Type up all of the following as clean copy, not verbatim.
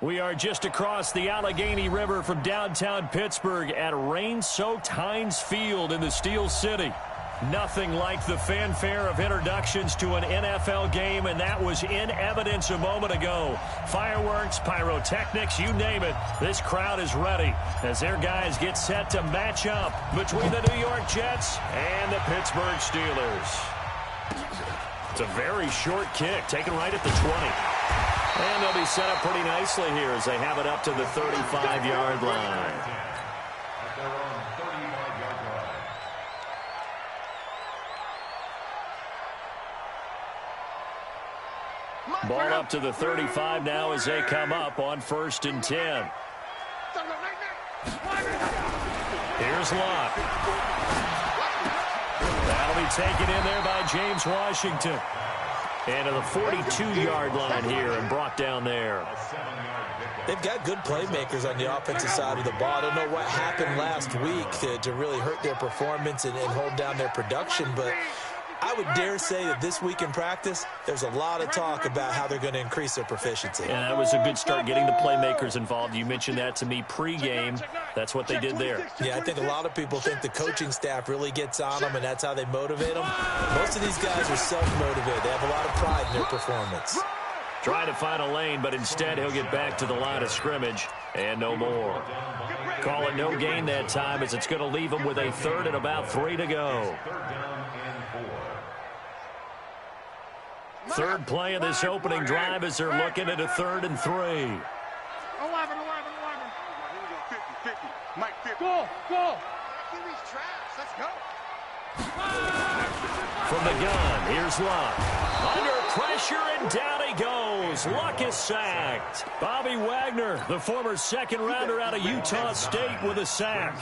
We are just across the Allegheny River from downtown Pittsburgh at rain-soaked Heinz Field in the Steel City. Nothing like the fanfare of introductions to an NFL game, and that was in evidence a moment ago. Fireworks, pyrotechnics, you name it. This crowd is ready as their guys get set to match up between the New York Jets and the Pittsburgh Steelers. It's a very short kick, taken right at the 20. And they'll be set up pretty nicely here as they have it up to the 35-yard line. Ball up to the 35 now as they come up on 1st and 10. Here's Locke. That'll be taken in there by James Washington. And to the 42-yard line here and brought down there. They've got good playmakers on the offensive side of the ball. I don't know what happened last week to really hurt their performance and hold down their production, but I would dare say that this week in practice, there's a lot of talk about how they're going to increase their proficiency. And that was a good start getting the playmakers involved. You mentioned that to me pregame. That's what they did there. Yeah, I think a lot of people think the coaching staff really gets on them, and that's how they motivate them. Most of these guys are self-motivated. They have a lot of pride in their performance. Trying to find a lane, but instead he'll get back to the line of scrimmage and no more. Call it no gain that time as it's going to leave him with a 3rd and about 3 to go. Third play of this opening drive as they're looking at a 3rd and 3. 11. 50. Mike, 50. Go. Let's go. From the gun, here's Luck. Under pressure, and down he goes. Luck is sacked. Bobby Wagner, the former second-rounder out of Utah State, with a sack.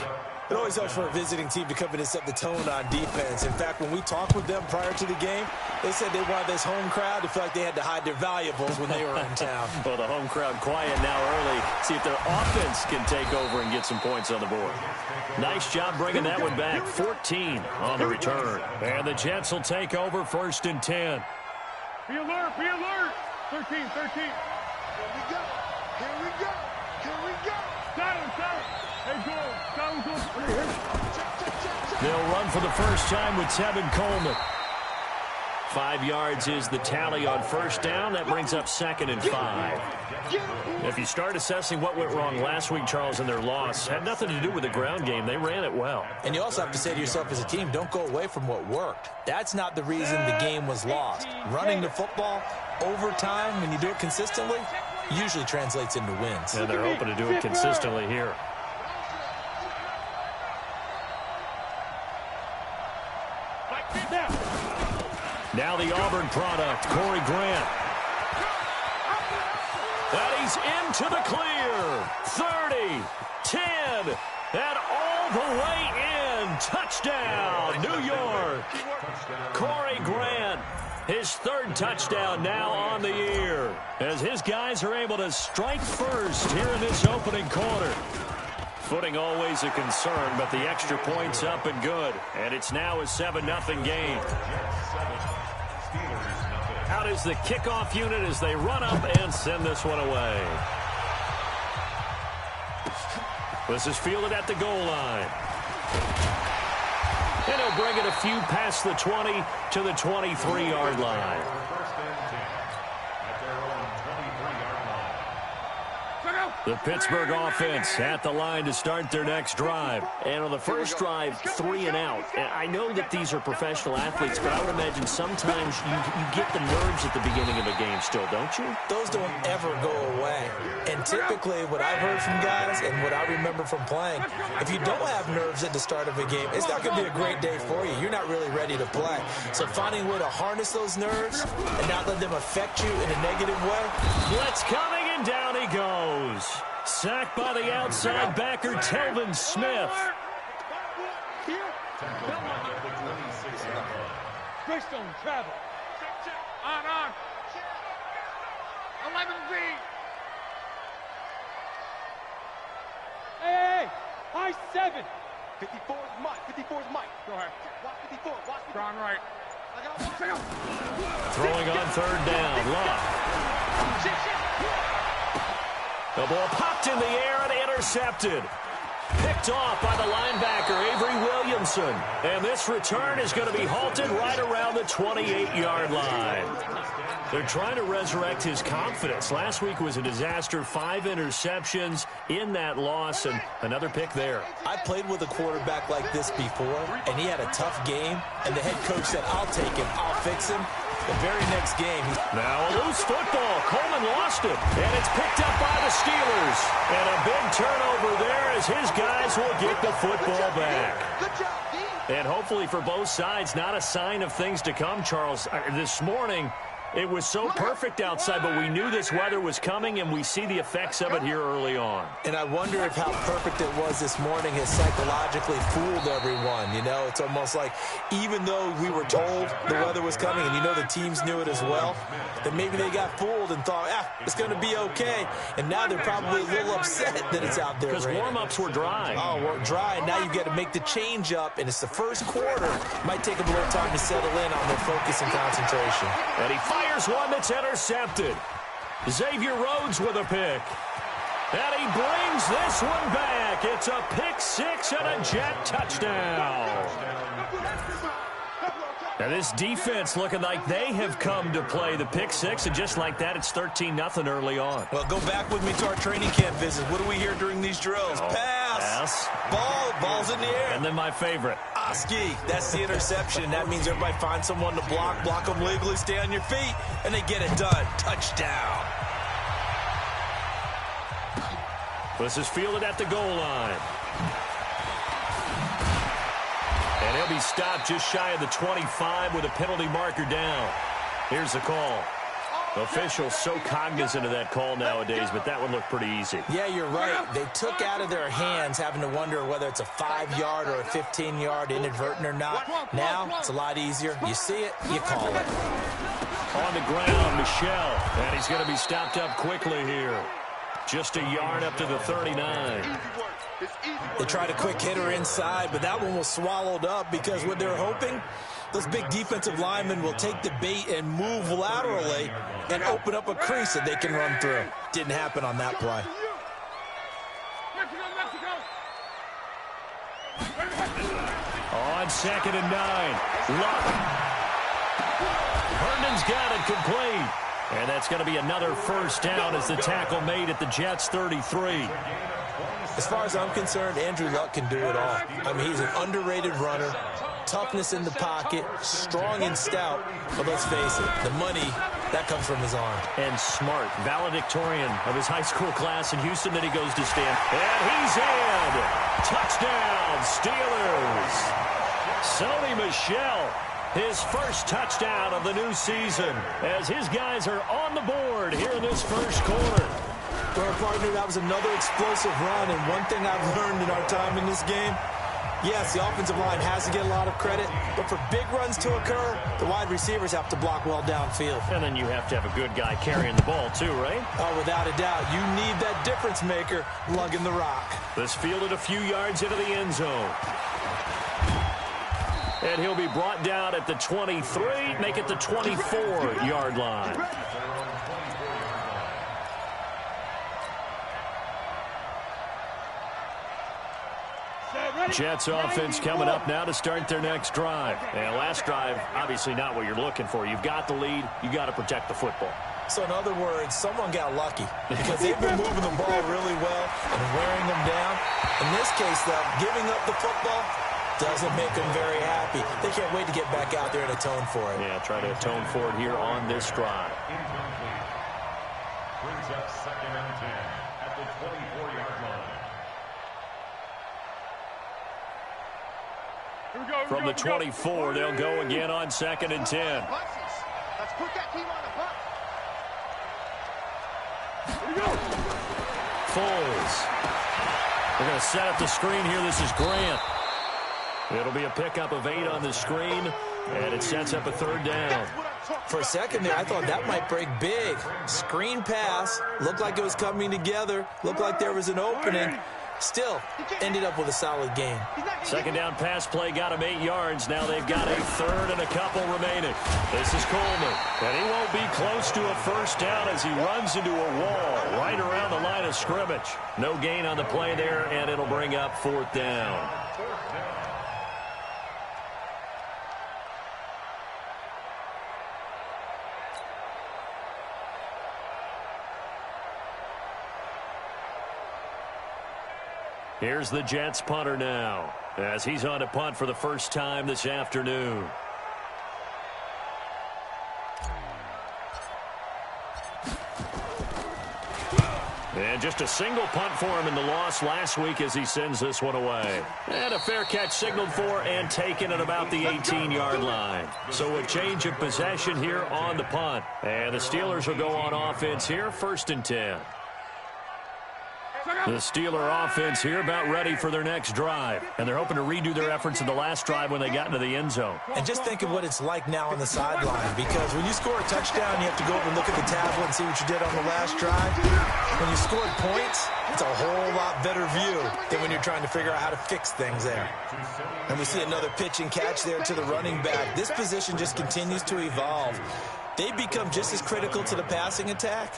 It always helps for a visiting team to come in and set the tone on defense. In fact, when we talked with them prior to the game, they said they wanted this home crowd to feel like they had to hide their valuables when they were in town. Well, the home crowd quiet now early. See if their offense can take over and get some points on the board. Nice job bringing that one back. 14 on the return. And the Jets will take over 1st and 10. Be alert. 13. Here we go. Down. They'll run for the first time with Tevin Coleman. 5 yards is the tally on 1st down. That brings up 2nd and 5. If you start assessing what went wrong last week, Charles, in their loss, had nothing to do with the ground game. They ran it well. And you also have to say to yourself as a team, don't go away from what worked. That's not the reason the game was lost. Running the football over time, when you do it consistently, usually translates into wins. And they're hoping to do it consistently here. Now the Auburn product, Corey Grant. And he's into the clear. 30, 10, and all the way in. Touchdown, New York. Corey Grant, his 3rd touchdown now on the year, as his guys are able to strike first here in this opening quarter. Footing always a concern, but the extra point's up and good. And it's now a 7-0 game. Out is the kickoff unit as they run up and send this one away. This is fielded at the goal line. And he'll bring it a few past the 20 to the 23-yard line. The Pittsburgh offense at the line to start their next drive. And on the first drive, 3 and out. And I know that these are professional athletes, but I would imagine sometimes you get the nerves at the beginning of a game still, don't you? Those don't ever go away. And typically what I've heard from guys and what I remember from playing, if you don't have nerves at the start of a game, it's not going to be a great day for you. You're not really ready to play. So finding a way to harness those nerves and not let them affect you in a negative way. Blitz coming, and down he goes. Sacked by the outside backer, Telvin Smith. Greystone travel. On. 11Z. Hey. High 7. 54's Mike. Go ahead. Watch 54. Strong right. Throwing on 3rd down. Love. The ball popped in the air and intercepted. Picked off by the linebacker, Avery Williamson. And this return is going to be halted right around the 28-yard line. They're trying to resurrect his confidence. Last week was a disaster. 5 interceptions in that loss, and another pick there. I played with a quarterback like this before, and he had a tough game, and the head coach said, I'll take him, I'll fix him. The very next game. Now a loose football. Coleman lost it, and it's picked up by the Steelers. And a big turnover there as his guys will get the football back. And hopefully for both sides, not a sign of things to come, Charles. This morning, it was so perfect outside, but we knew this weather was coming, and we see the effects of it here early on. And I wonder if how perfect it was this morning has psychologically fooled everyone. You know, it's almost like even though we were told the weather was coming, and you know the teams knew it as well, that maybe they got fooled and thought, it's going to be okay. And now they're probably a little upset that it's out there. Because warm-ups were dry. Oh, we're dry, and now you got to make the change up, and it's the first quarter. Might take them a little time to settle in on their focus and concentration. And he fires one that's intercepted. Xavier Rhodes with a pick. And he brings this one back. It's a pick 6 and a Jet touchdown. Now this defense looking like they have come to play the pick 6, and just like that, it's 13-0 early on. Well, go back with me to our training camp visit. What do we hear during these drills? Pass. Ball's in the air. And then my favorite. Oski, that's the interception. That means everybody finds someone to block them legally, stay on your feet, and they get it done. Touchdown. This is fielded at the goal line. And he'll be stopped just shy of the 25 with a penalty marker down. Here's the call. Officials so cognizant of that call nowadays, but that would look pretty easy. Yeah, you're right. They took out of their hands having to wonder whether it's a 5-yard or a 15-yard inadvertent or not. Now, it's a lot easier. You see it, you call it. On the ground, Michel. And he's going to be stopped up quickly here. Just a yard up to the 39. They tried a quick hitter inside, but that one was swallowed up because what they're hoping, those big defensive linemen will take the bait and move laterally and open up a crease that they can run through. Didn't happen on that play. On 2nd and 9. Luck. Herndon's got it complete. And that's going to be another first down as the tackle made at the Jets' 33. As far as I'm concerned, Andrew Luck can do it all. I mean, he's an underrated runner, toughness in the pocket, strong and stout. But let's face it, the money, that comes from his arm. And smart, valedictorian of his high school class in Houston that he goes to stand. And he's in. Touchdown, Steelers. Sony Michel, his first touchdown of the new season as his guys are on the board here in this first quarter. Well, partner, that was another explosive run, and one thing I've learned in our time in this game, yes, the offensive line has to get a lot of credit, but for big runs to occur, the wide receivers have to block well downfield. And then you have to have a good guy carrying the ball too, right? Oh, without a doubt. You need that difference maker lugging the rock. This fielded a few yards into the end zone. And he'll be brought down at the 23, make it the 24-yard line. Jets offense coming up now to start their next drive. And last drive, obviously not what you're looking for. You've got the lead. You got to protect the football. So in other words, someone got lucky because they've been moving the ball really well and wearing them down. In this case, though, giving up the football doesn't make them very happy. They can't wait to get back out there and atone for it. Yeah, try to atone for it here on this drive. Brings up 2nd and 10 at the 24-yard line. From the 24, they'll go again on 2nd and 10. Let's put that team on the bus. Foles. They're going to set up the screen here. This is Grant. It'll be a pickup of 8 on the screen, and it sets up a 3rd down. For a second there, I thought that might break big. Screen pass. Looked like it was coming together. Looked like there was an opening. Still ended up with a solid game. Second down pass play got him 8 yards. Now they've got a third and a couple remaining. This is Coleman, and he won't be close to a first down as he runs into a wall right around the line of scrimmage. No gain on the play there, and it'll bring up 4th down. Here's the Jets punter now, as he's on to punt for the first time this afternoon. And just a single punt for him in the loss last week as he sends this one away. And a fair catch signaled for and taken at about the 18-yard line. So a change of possession here on the punt. And the Steelers will go on offense here, 1st and 10. The Steeler offense here about ready for their next drive. And they're hoping to redo their efforts in the last drive when they got into the end zone. And just think of what it's like now on the sideline, because when you score a touchdown, you have to go up and look at the tablet and see what you did on the last drive. When you scored points, it's a whole lot better view than when you're trying to figure out how to fix things there. And we see another pitch and catch there to the running back. This position just continues to evolve. They become just as critical to the passing attack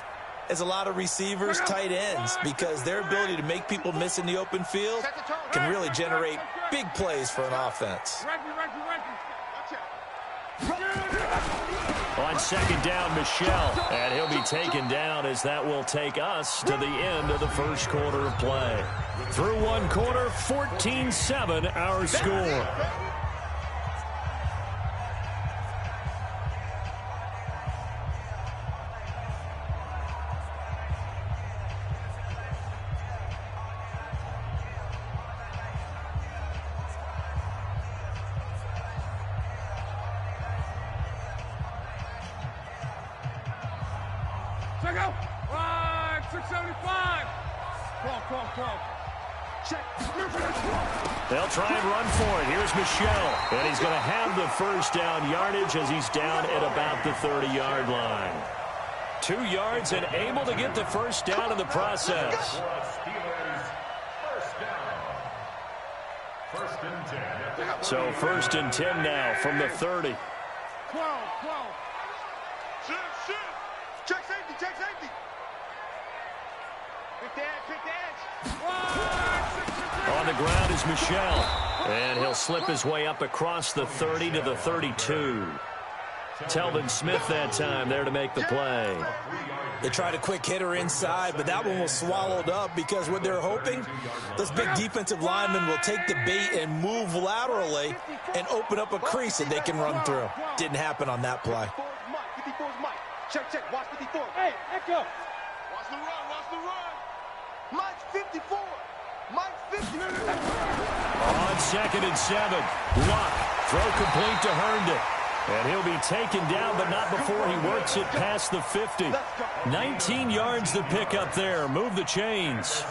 as a lot of receivers, tight ends, because their ability to make people miss in the open field can really generate big plays for an offense. On second down, Michel, and he'll be taken down as that will take us to the end of the first quarter of play. Through one quarter, 14-7 our score. Check out. 675. Call. Check. They'll try and run for it. Here's Michel, and he's going to have the first down yardage as he's down at about the 30-yard line. 2 yards and able to get the first down in the process. So 1st and 10 now from the 30. 12. Shoot. Check safety. Quick edge. On the ground is Michel, and he'll slip his way up across the 30 to the 32. Telvin Smith that time there to make the play. They tried a quick hitter inside, but that one was swallowed up because what they're hoping, those big defensive linemen will take the bait and move laterally and open up a crease that they can run through. Didn't happen on that play. 54's Mike. Check. Watch 54. Hey, echo. Watch the run. Mike's 54. Mike's 50. On 2nd and 7, Luck, throw complete to Herndon. And he'll be taken down, but not before he works it past the 50. 19 yards to pick up there. Move the chains.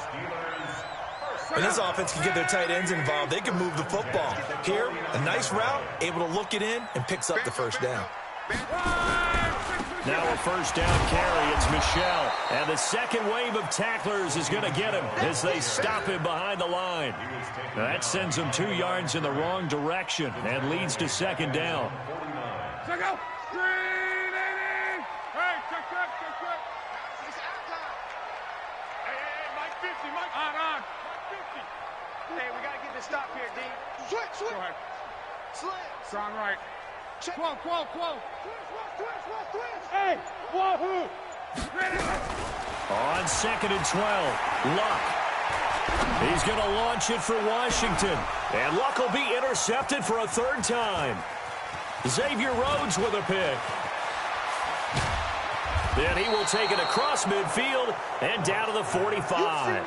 And this offense can get their tight ends involved. They can move the football. Here, a nice route, able to look it in, and picks up the first down. Now a first down carry. It's Michel. And the second wave of tacklers is going to get him as they stop him behind the line. Now that sends him 2 yards in the wrong direction and leads to second down. Check out. Screen 80. Hey, check. Hey, Mike 50. On. 50. Hey, we got to get this stop here, D. Switch. Go ahead. Slam. Strong right. Check. 12. Twist. Hey, wahoo. On 2nd and 12, Luck. He's going to launch it for Washington. And Luck will be intercepted for a 3rd time. Xavier Rhodes with a pick. Then he will take it across midfield and down to the 45.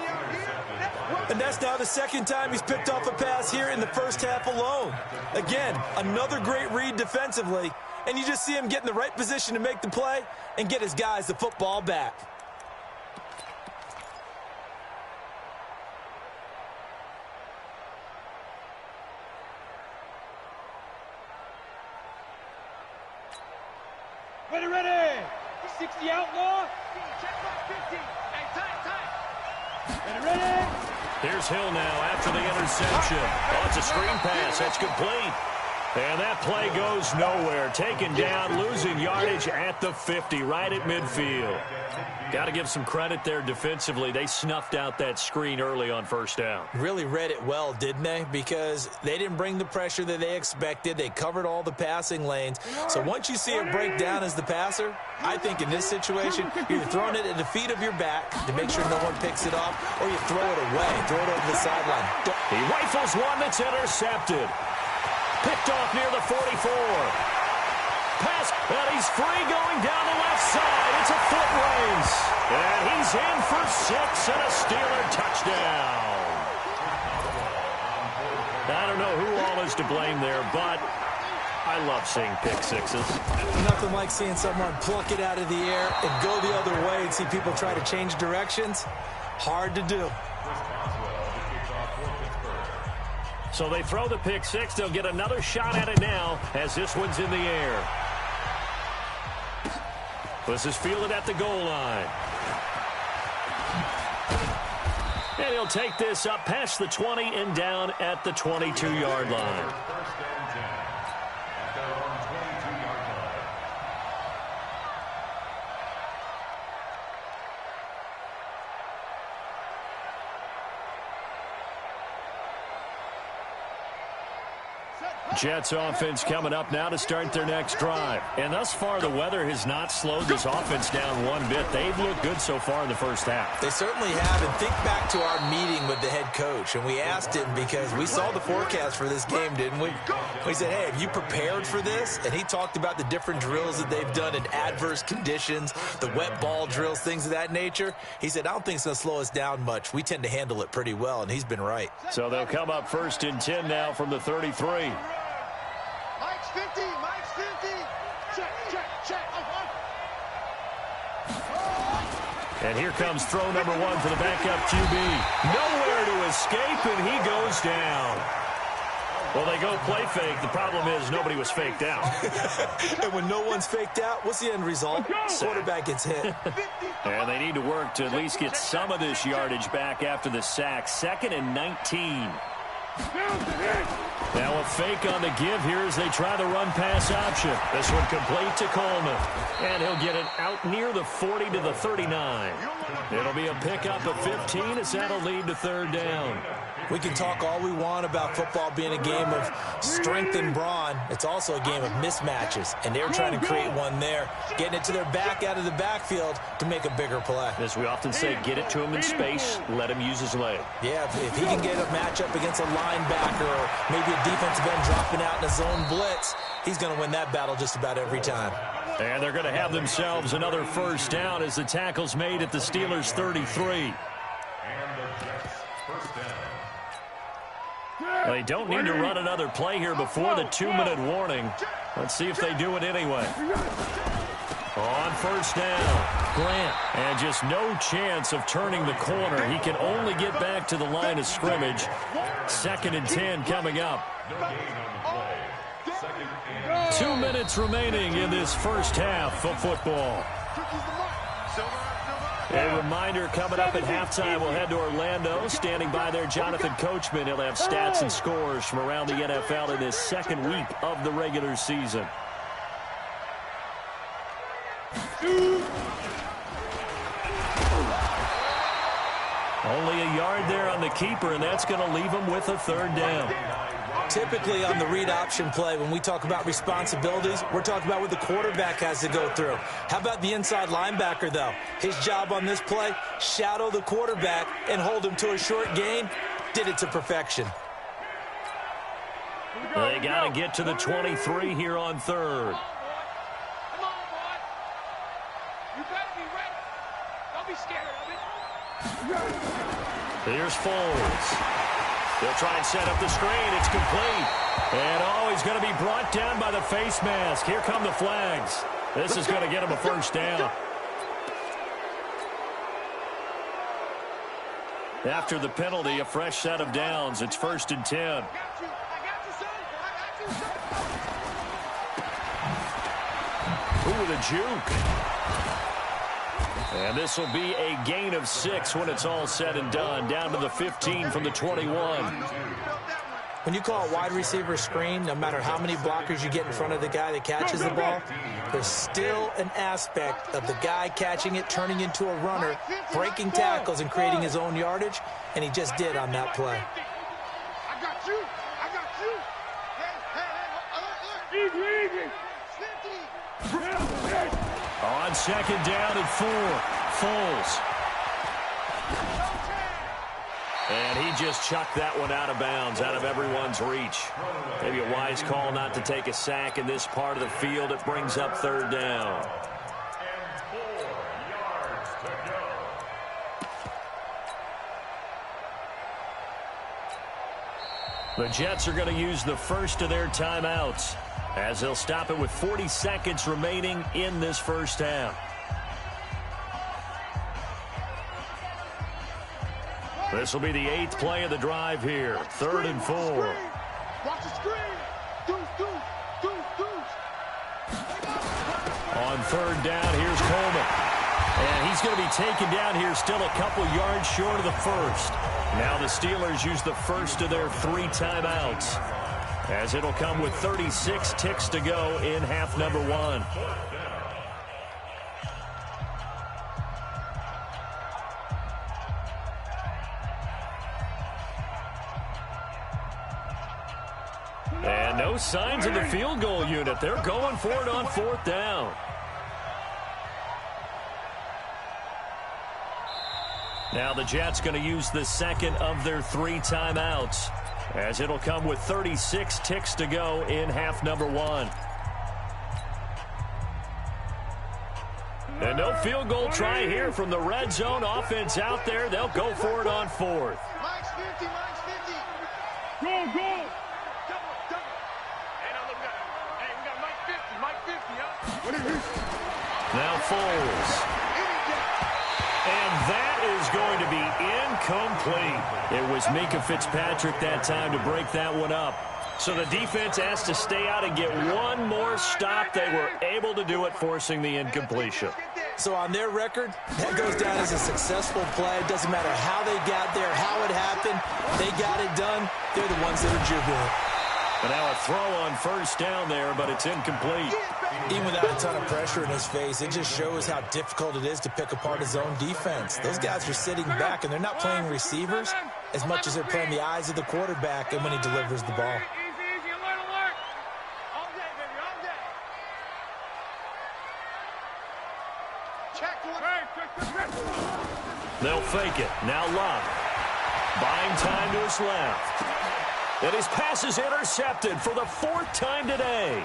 And that's now the 2nd time he's picked off a pass here in the first half alone. Again, another great read defensively. And you just see him get in the right position to make the play and get his guys the football back. Ready. 60 outlaw. Check mark 50. Hey, tight. Ready. Here's Hill now after the interception. Oh, it's a screen pass. That's complete. And that play goes nowhere. Taken down, losing yardage at the 50, right at midfield. Got to give some credit there defensively. They snuffed out that screen early on first down. Really read it well, didn't they? Because they didn't bring the pressure that they expected. They covered all the passing lanes. So once you see it break down as the passer, I think in this situation, you're either throwing it at the feet of your back to make sure no one picks it off, or you throw it away, throw it over the sideline. He rifles one that's intercepted. Picked off near the 44. Pass, and he's free going down the left side. It's a foot race. And he's in for 6 and a Steeler touchdown. I don't know who all is to blame there, but I love seeing pick sixes. Nothing like seeing someone pluck it out of the air and go the other way and see people try to change directions. Hard to do. So they throw the pick six. They'll get another shot at it now as this one's in the air. This is fielded at the goal line. And he'll take this up past the 20 and down at the 22-yard line. Jets offense coming up now to start their next drive. And thus far, the weather has not slowed this offense down one bit. They've looked good so far in the first half. They certainly have. And think back to our meeting with the head coach. And we asked him because we saw the forecast for this game, didn't we? We said, hey, have you prepared for this? And he talked about the different drills that they've done in adverse conditions, the wet ball drills, things of that nature. He said, I don't think it's going to slow us down much. We tend to handle it pretty well, and he's been right. So they'll come up 1st and 10 now from the 33. Mike's 50, Mike's 50. Check, check, check. And here comes throw number 1 for the backup QB. Nowhere to escape, and he goes down. Well, they go play fake. The problem is nobody was faked out. And when no one's faked out, what's the end result? Quarterback gets hit. And they need to work to at least get some of this yardage back after the sack. 2nd and 19. Now a fake on the give here as they try the run-pass option. This one complete to Coleman. And he'll get it out near the 40 to the 39. It'll be a pickup of 15 as that'll lead to 3rd down. We can talk all we want about football being a game of strength and brawn. It's also a game of mismatches, and they're trying to create one there, getting it to their back out of the backfield to make a bigger play. As we often say, get it to him in space, let him use his leg. Yeah, if he can get a matchup against a linebacker or maybe a defensive end dropping out in a zone blitz, he's going to win that battle just about every time. And they're going to have themselves another 1st down as the tackle's made at the Steelers' 33. They don't need to run another play here before the 2-minute warning. Let's see if they do it anyway. On 1st down, Grant. And just no chance of turning the corner. He can only get back to the line of scrimmage. 2nd and 10 coming up. 2 minutes remaining in this first half of football. A reminder, coming up at halftime, we'll head to Orlando. Standing by there, Jonathan Coachman. He'll have stats and scores from around the NFL in this 2nd week of the regular season. Only a yard there on the keeper, and that's going to leave him with a 3rd down. Typically on the read option play, when we talk about responsibilities, we're talking about what the quarterback has to go through. How about the inside linebacker, though? His job on this play, shadow the quarterback and hold him to a short gain. Did it to perfection. They got to get to the 23 here on 3rd. Come on, boy. You better be ready. Don't be scared of it. Here's Foles. They'll try and set up the screen. It's complete. And, he's going to be brought down by the face mask. Here come the flags. This is going to get him a 1st down. After the penalty, a fresh set of downs. It's 1st and 10. I got you, son. I got you, son. Ooh, with a juke. And this will be a gain of 6 when it's all said and done, down to the 15 from the 21. When you call a wide receiver screen, no matter how many blockers you get in front of the guy that catches the ball, there's still an aspect of the guy catching it, turning into a runner, breaking tackles and creating his own yardage, and he just did on that play. I got you. I got you. Hey, easy. 50. On second down and 4, Foles. And he just chucked that one out of bounds, out of everyone's reach. Maybe a wise call not to take a sack in this part of the field. It brings up third down. And 4 yards to go. The Jets are going to use the first of their timeouts, as they'll stop it with 40 seconds remaining in this first half. This will be the 8th play of the drive here. 3rd and 4. Watch the screen. Deuce. On 3rd down, here's Coleman. And he's going to be taken down here still a couple yards short of the first. Now the Steelers use the first of their 3 timeouts, as it'll come with 36 ticks to go in half number 1. And no signs of the field goal unit. They're going for it on 4th down. Now the Jets going to use the second of their 3 timeouts, as it'll come with 36 ticks to go in half number 1. And no field goal try here from the red zone offense out there. They'll go for it on 4th. Mike's 50. Go. Now Foles. And that is going to be incomplete. It was Minkah Fitzpatrick that time to break that one up. So the defense has to stay out and get one more stop. They were able to do it, forcing the incompletion. So on their record, that goes down as a successful play. It doesn't matter how they got there, how it happened. They got it done. They're the ones that are jubilant. But now a throw on 1st down there, but it's incomplete. Even without a ton of pressure in his face, it just shows how difficult it is to pick apart his own defense. Those guys are sitting back, and they're not playing receivers as much as they're playing the eyes of the quarterback and when he delivers the ball. Easy, alert. All day, baby, all day. Check one. They'll fake it. Now Love. Buying time to his left. And his pass is intercepted for the 4th time today.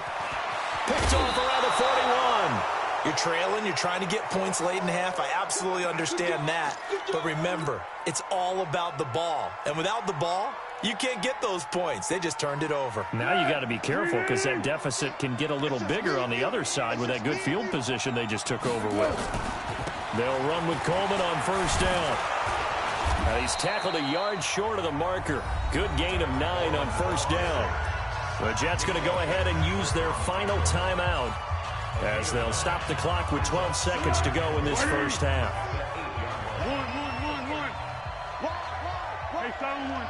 Picked off around the 41. You're trailing. You're trying to get points late in half. I absolutely understand that. But remember, it's all about the ball. And without the ball, you can't get those points. They just turned it over. Now you got to be careful, because that deficit can get a little bigger on the other side with that good field position they just took over with. They'll run with Coleman on 1st down. He's tackled a yard short of the marker. Good gain of 9 on 1st down. The Jets going to go ahead and use their final timeout, as they'll stop the clock with 12 seconds to go in this first half. One. Hey, sound one.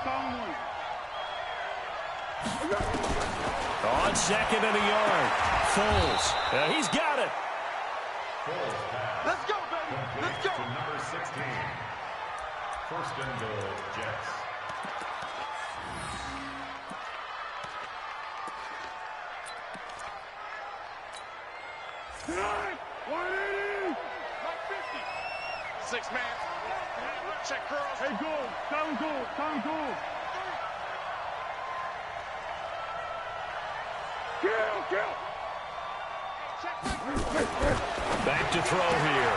On 2nd and a yard, Foles. He's got it. Let's go, baby. Let's go. To number 16. 1st and goal, Jets. Tonight, 180. Mike 50. 6 man. Check curls. Hey, go. Sound goal. Kill. Back to throw here.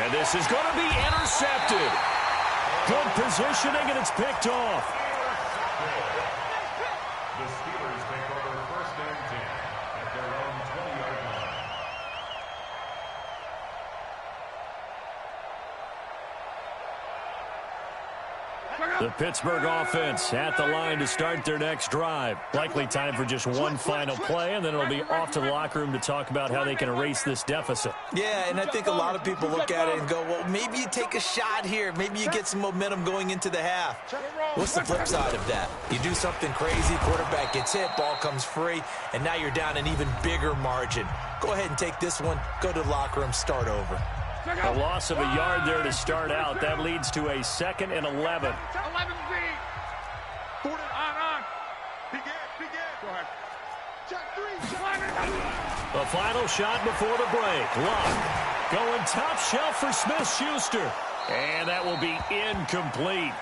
And this is going to be intercepted. Good positioning, and it's picked off. The Steelers take over 1st and 10 at their own 20-yard line. The Pittsburgh offense at the line to start their next drive. Likely time for just one final play, and then it'll be off to the locker room to talk about how they can erase this deficit. Yeah, and I think a lot of people look at it and go, well, maybe you take a shot here. Maybe you get some momentum going into the half. What's the flip side of that? You do something crazy, quarterback gets hit, ball comes free, and now you're down an even bigger margin. Go ahead and take this one, go to the locker room, start over. A loss of a yard there to start out. That leads to a 2nd and 11. 11 Z. On. Begin. Go ahead. Check 3. The final shot before the break. Luck going top shelf for Smith-Schuster. And that will be incomplete.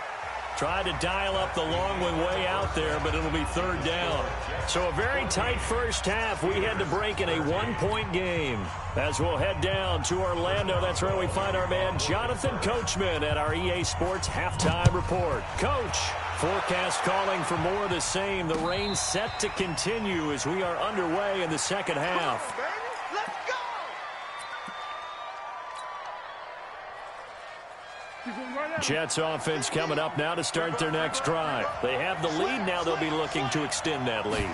Tried to dial up the long one way out there, but it'll be 3rd down. So a very tight first half. We had to break in a 1-point game. As we'll head down to Orlando, that's where we find our man Jonathan Coachman at our EA Sports Halftime Report. Coach, forecast calling for more of the same. The rain set to continue as we are underway in the second half. Jets offense coming up now to start their next drive. They have the lead. Now they'll be looking to extend that lead.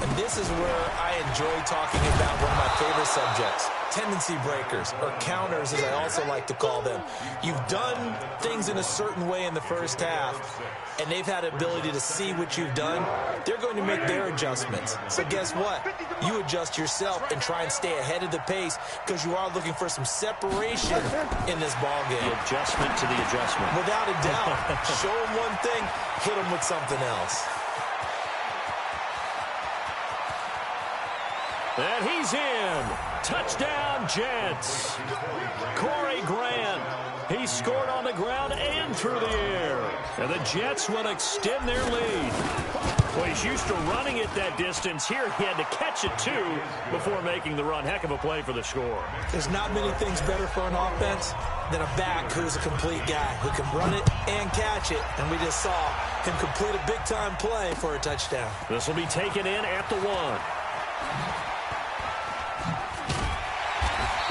And this is where I enjoy talking about one of my favorite subjects, tendency breakers, or counters as I also like to call them. You've done things in a certain way in the first half, and they've had the ability to see what you've done. They're going to make their adjustments. So guess what? You adjust yourself and try and stay ahead of the pace because you are looking for some separation in this ball game. The adjustment to the adjustment. Without a doubt. Show them one thing, hit them with something else. And he's in. Touchdown, Jets. Corey Grant. He scored on the ground and through the air. And the Jets will extend their lead. Well, he's used to running it that distance. Here he had to catch it, too, before making the run. Heck of a play for the score. There's not many things better for an offense than a back who's a complete guy who can run it and catch it. And we just saw him complete a big-time play for a touchdown. This will be taken in at the 1.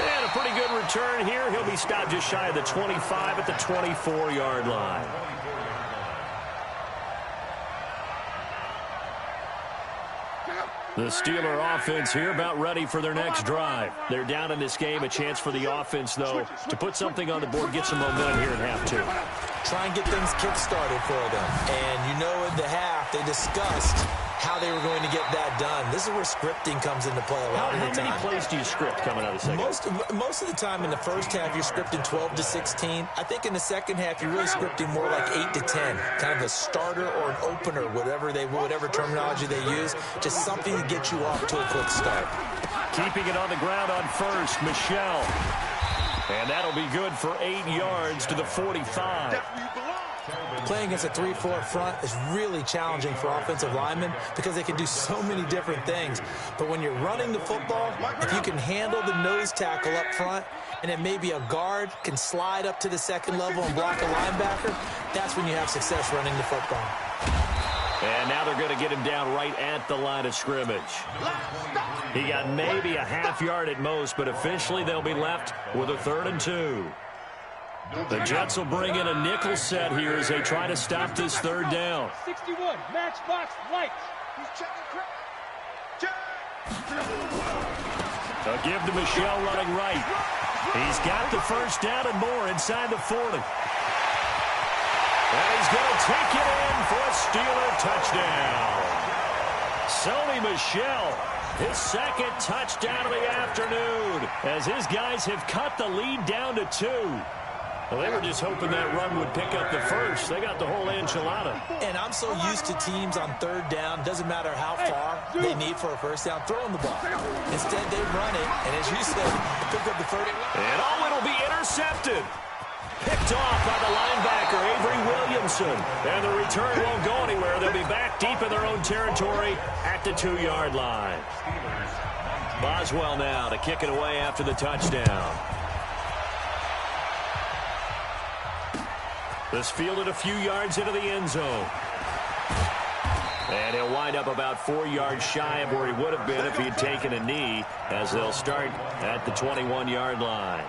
And a pretty good return here. He'll be stopped just shy of the 25 at the 24-yard line. The Steeler offense here about ready for their next drive. They're down in this game. A chance for the offense, though, to put something on the board, get some momentum here in half 2. Try and get things kick-started for them. And you know in the half, they discussed how they were going to get that done. This is where scripting comes into play a lot of the time. How many plays do you script coming out of the second? Most of the time in the first half, you're scripting 12 to 16. I think in the second half, you're really scripting more like 8 to 10. Kind of a starter or an opener, whatever terminology they use. Just something to get you off to a quick start. Keeping it on the ground on first, Michelle. And that'll be good for 8 yards to the 45. Playing against a 3-4 front is really challenging for offensive linemen because they can do so many different things. But when you're running the football, if you can handle the nose tackle up front and then maybe a guard can slide up to the second level and block a linebacker, that's when you have success running the football. And now they're going to get him down right at the line of scrimmage. He got maybe a half yard at most, but officially they'll be left with a 3rd and 2. The Jets will bring in a nickel set here as they try to stop this 3rd down. 61, matchbox lights. A give to Michelle running right. He's got the first down and more inside the 40. And he's going to take it in for a Steeler touchdown. Sony Michel, his 2nd touchdown of the afternoon, as his guys have cut the lead down to 2. Well, they were just hoping that run would pick up the first. They got the whole enchilada. And I'm so used to teams on 3rd down, doesn't matter how far they need for a first down, throwing the ball. Instead, they run it, and as you said, pick up the 30. And it'll be intercepted. Picked off by the linebacker, Avery Williamson. And the return won't go anywhere. They'll be back deep in their own territory at the 2-yard line. Boswell now to kick it away after the touchdown. This fielded a few yards into the end zone. And he'll wind up about 4 yards shy of where he would have been if he had taken a knee, as they'll start at the 21-yard line.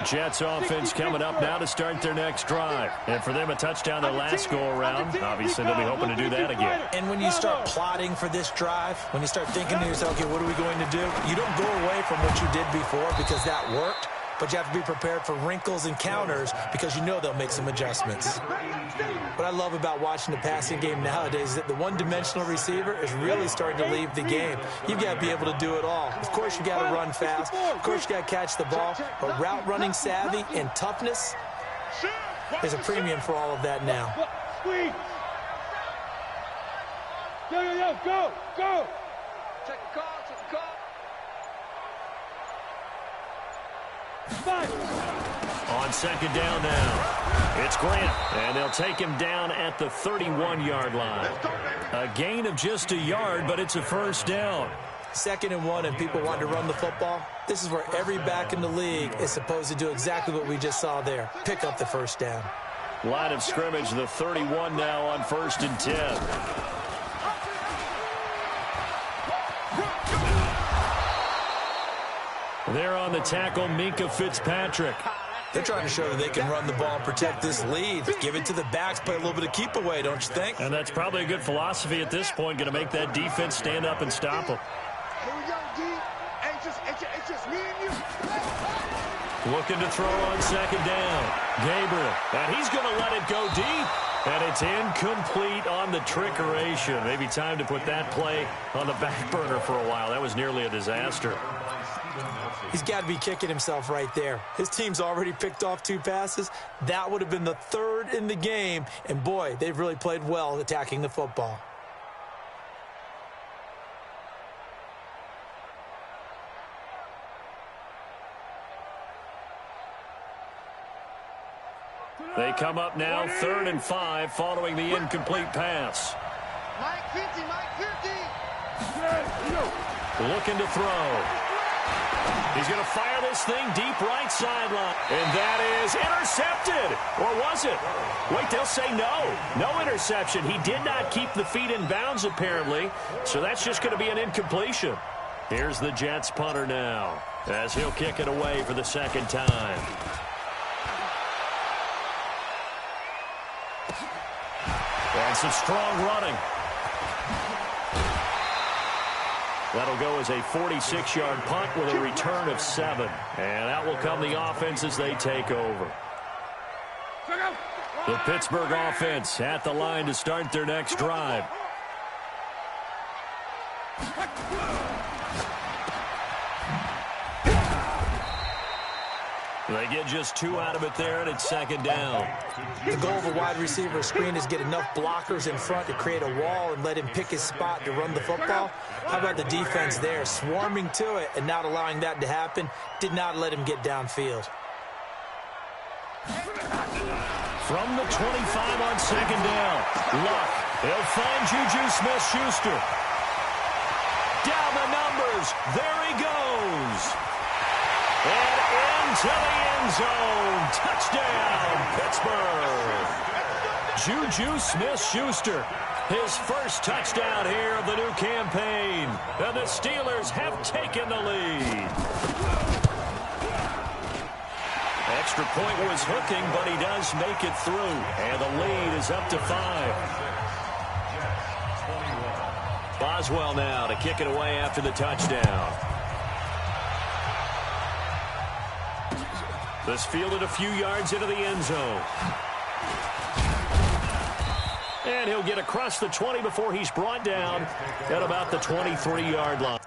Jets offense coming up now to start their next drive. And for them, a touchdown their last go-around. Obviously, they'll be hoping to do that again. And when you start plotting for this drive, when you start thinking to yourself, okay, what are we going to do? You don't go away from what you did before because that worked. But you have to be prepared for wrinkles and counters because you know they'll make some adjustments. What I love about watching the passing game nowadays is that the one-dimensional receiver is really starting to leave the game. You've got to be able to do it all. Of course, you got to run fast. Of course, you got to catch the ball. But route running savvy and toughness, there's a premium for all of that now. Go! Check the call, On second down now, it's Grant, and they'll take him down at the 31-yard line. A gain of just a yard, but it's a first down. 2nd and 1, and people want to run the football. This is where every back in the league is supposed to do exactly what we just saw there. Pick up the first down. Line of scrimmage, the 31 now on 1st and 10. There on the tackle, Minkah Fitzpatrick. They're trying to show that they can run the ball and protect this lead. Give it to the backs, play a little bit of keep away, don't you think? And that's probably a good philosophy at this point, going to make that defense stand up and stop them. Here we go, D. It's just me and you. Looking to throw on second down. Gabriel, and he's going to let it go deep. And it's incomplete on the trickeration. Maybe time to put that play on the back burner for a while. That was nearly a disaster. He's got to be kicking himself right there. His team's already picked off 2 passes. That would have been the 3rd in the game. And, boy, they've really played well attacking the football. They come up now 3rd and 5 following the incomplete pass. Mike 50. Looking to throw. He's going to fire this thing deep right sideline. And that is intercepted. Or was it? Wait, they'll say no. No interception. He did not keep the feet in bounds, apparently. So that's just going to be an incompletion. Here's the Jets punter now, as he'll kick it away for the 2nd time. And some strong running. That'll go as a 46-yard punt with a return of 7. And out will come the offense as they take over. The Pittsburgh offense at the line to start their next drive. They get just 2 out of it there, and it's 2nd down. The goal of a wide receiver screen is get enough blockers in front to create a wall and let him pick his spot to run the football. How about the defense there, swarming to it and not allowing that to happen? Did not let him get downfield. From the 25 on 2nd down, Luck. He'll find Juju Smith-Schuster. Down the numbers. There he goes. And into the end zone. Touchdown, Pittsburgh. Juju Smith-Schuster, his first touchdown here of the new campaign. And the Steelers have taken the lead. Extra point was hooking, but he does make it through. And the lead is up to 5. Boswell now to kick it away after the touchdown. This fielded a few yards into the end zone. And he'll get across the 20 before he's brought down at about the 23-yard line.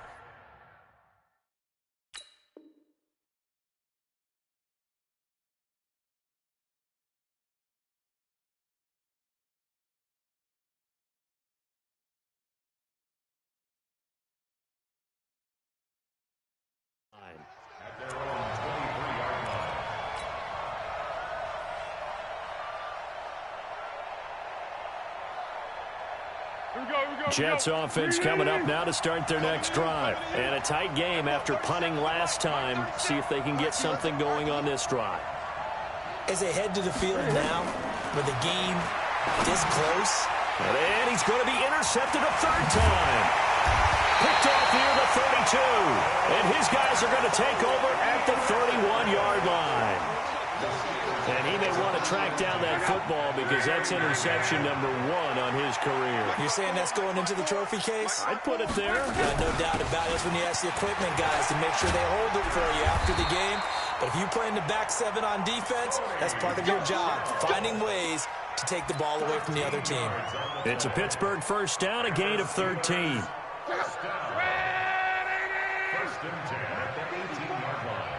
Jets offense coming up now to start their next drive. And a tight game after punting last time. See if they can get something going on this drive. As they head to the field now, with the game this close. And he's going to be intercepted a 3rd time. Picked off near the 32. And his guys are going to take over at at the 31-yard line. And he may want to track down that football because that's interception number 1 on his career. You're saying that's going into the trophy case? I'd put it there. Yeah, no doubt about it. That's when you ask the equipment guys to make sure they hold it for you after the game. But if you play in the back 7 on defense, that's part of your job, finding ways to take the ball away from the other team. It's a Pittsburgh first down, a gain of 13. First and 10 at the 18-yard line.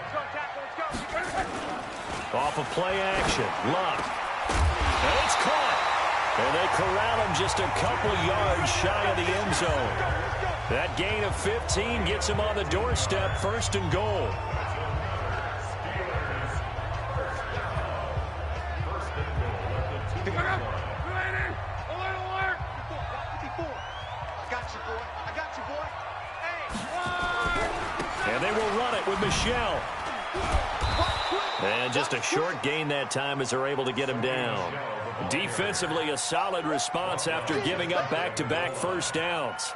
Off of play action, Luck. And it's caught. And they corral him just a couple yards shy of the end zone. That gain of 15 gets him on the doorstep, first and goal. And they will run it with Michelle. And just a short gain that time as they're able to get him down. Defensively, a solid response after giving up back-to-back first downs.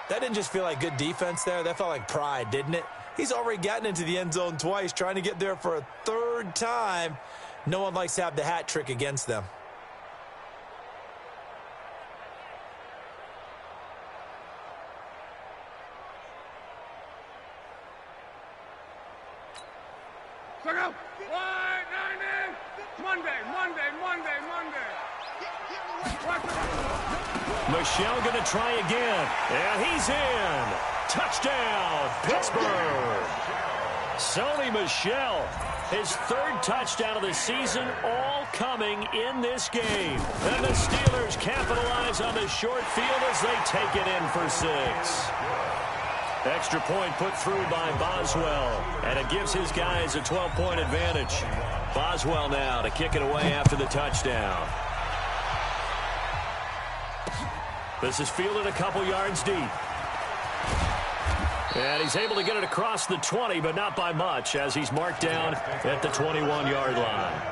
That didn't just feel like good defense there. That felt like pride, didn't it? He's already gotten into the end zone twice, trying to get there for a third time. No one likes to have the hat trick against them. Michelle going to try again. And he's in. Touchdown, Pittsburgh. Sony Michel, his 3rd touchdown of the season, all coming in this game. And the Steelers capitalize on the short field as they take it in for 6. Extra point put through by Boswell, and it gives his guys a 12-point advantage. Boswell now to kick it away after the touchdown. This is fielded a couple yards deep. And he's able to get it across the 20, but not by much, as he's marked down at the 21-yard line.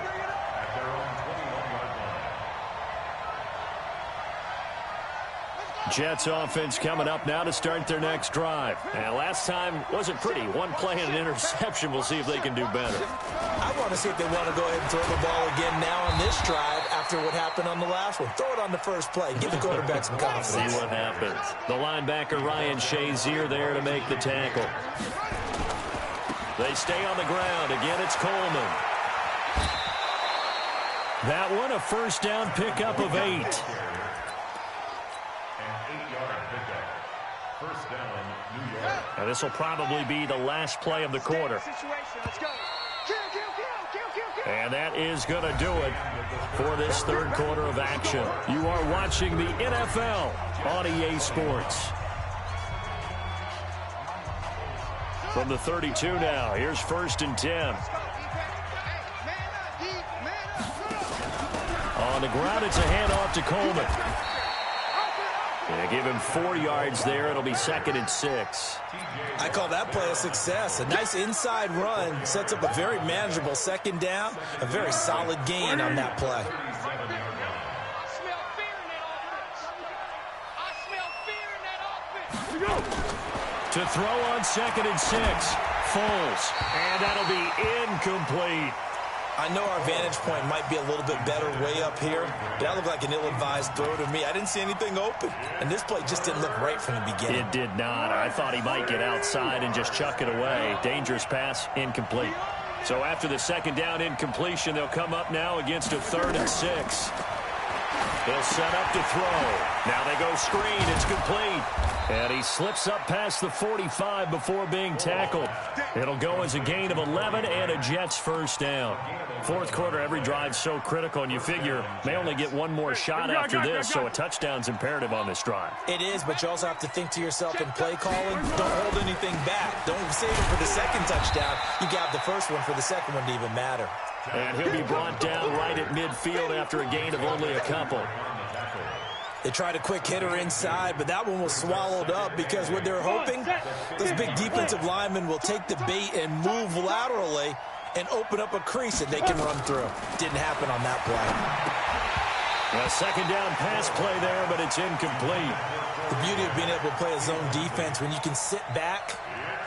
Jets offense coming up now to start their next drive. And last time wasn't pretty. One play and an interception. We'll see if they can do better. I want to see if they want to go ahead and throw the ball again now on this drive after what happened on the last one. Throw it on the first play. Give the quarterback some confidence. See what happens. The linebacker Ryan Shazier there to make the tackle. They stay on the ground. Again, it's Coleman. That one a first down pickup of 8. Now this will probably be the last play of the quarter. And that is going to do it for this 3rd quarter of action. You are watching the NFL on EA Sports. From the 32 now, here's 1st and 10. On the ground, it's a handoff to Coleman. They give him 4 yards there. It'll be 2nd and 6. I call that play a success. A nice inside run sets up a very manageable 2nd down. A very solid gain on that play. To throw on 2nd and 6. Foles. And that'll be incomplete. I know our vantage point might be a little bit better way up here, but that looked like an ill-advised throw to me. I didn't see anything open, and this play just didn't look right from the beginning. It did not. I thought he might get outside and just chuck it away. Dangerous pass, incomplete. So after the 2nd down incompletion, they'll come up now against a 3rd and 6. They'll set up to throw. Now they go screen. It's complete. And he slips up past the 45 before being tackled. It'll go as a gain of 11 and a Jets first down. 4th quarter, every drive's so critical, and you figure they only get one more shot after this, so a touchdown's imperative on this drive. It is, but you also have to think to yourself in play calling, don't hold anything back. Don't save it for the 2nd touchdown. You got the first one for the 2nd one to even matter. And he'll be brought down right at midfield after a gain of only a couple. They tried a quick hitter inside, but that one was swallowed up because what they're hoping, those big defensive linemen will take the bait and move laterally and open up a crease that they can run through. Didn't happen on that play. A 2nd down pass play there, but it's incomplete. The beauty of being able to play a zone defense when you can sit back